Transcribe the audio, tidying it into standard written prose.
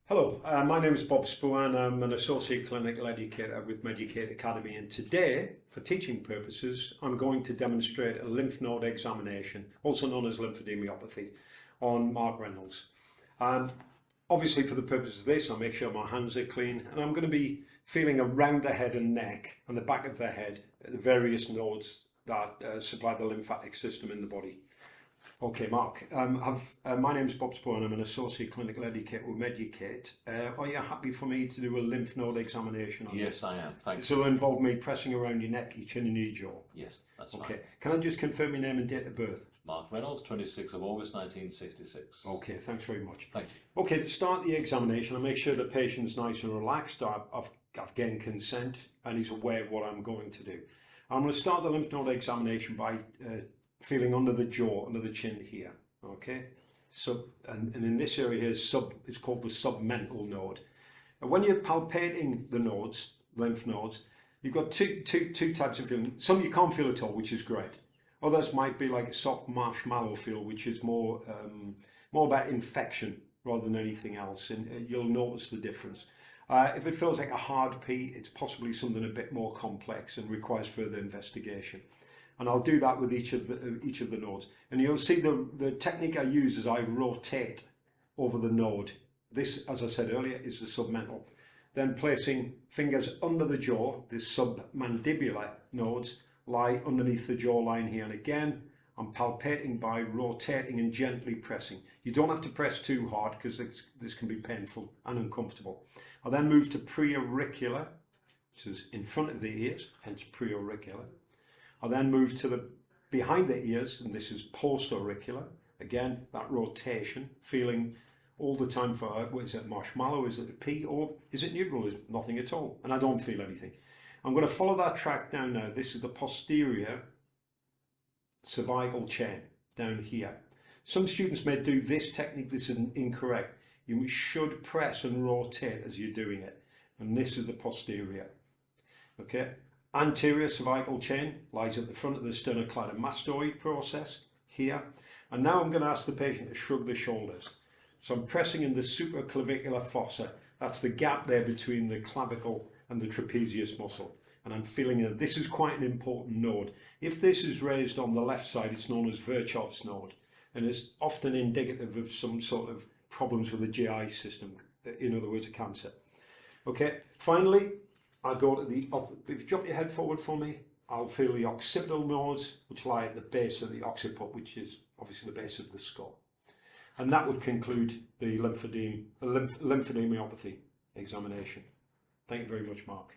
Hello, my name is Bob Spoohan. I'm an Associate Clinical Educator with Meducate Academy, and today, for teaching purposes, I'm going to demonstrate a lymph node examination, also known as lymphedemiopathy, on Mark Reynolds. Obviously, for the purposes of this, I'll make sure my hands are clean, and I'm going to be feeling around the head and neck and the back of the head at the various nodes that supply the lymphatic system in the body. Okay, Mark, my name is Bob Spoohan. I'm an Associate Clinical Educator with Meducate. Are you happy for me to do a lymph node examination on Yes, I am. Thanks. So it'll involve me pressing around your neck, your chin and your jaw? Yes, that's okay. fine. Can I just confirm your name and date of birth? Mark Reynolds, 26th of August 1966. Okay, thanks very much. Thank you. Okay, to start the examination, I'll make sure the patient's nice and relaxed. I've gained consent and he's aware of what I'm going to do. I'm going to start the lymph node examination by feeling under the jaw, under the chin here. Okay, and in this area here is called the submental node. And when you're palpating the nodes, lymph nodes, you've got two types of feeling. Some you can't feel at all, which is great. Others might be like a soft marshmallow feel, which is more about infection rather than anything else, and you'll notice the difference. If it feels like a hard P, it's possibly something a bit more complex and requires further investigation. And I'll do that with each of the nodes. And you'll see the technique I use is I rotate over the node. This, as I said earlier, is the submental. Then placing fingers under the jaw, the submandibular nodes lie underneath the jawline here. And again, I'm palpating by rotating and gently pressing. You don't have to press too hard because this can be painful and uncomfortable. I'll then move to preauricular, which is in front of the ears, hence preauricular. I'll then move to the behind the ears, and this is postauricular. Again, that rotation, feeling all the time for, is it marshmallow, is it a P, or is it neutral, is it nothing at all? And I don't feel anything. I'm going to follow that track down now. This is the posterior cervical chain down here. Some students may do this technique. This is incorrect. You should press and rotate as you're doing it. And this is the posterior. Okay. Anterior cervical chain lies at the front of the sternocleidomastoid process here. And now I'm going to ask the patient to shrug the shoulders. So I'm pressing in the supraclavicular fossa. That's the gap there between the clavicle and the trapezius muscle. And I'm feeling that this is quite an important node. If this is raised on the left side, it's known as Virchow's node. And it's often indicative of some sort of problems with the GI system. In other words, a cancer. Okay, finally, I'll go to if you drop your head forward for me, I'll feel the occipital nodes, which lie at the base of the occiput, which is obviously the base of the skull. And that would conclude the lymphedemiopathy examination. Thank you very much, Mark.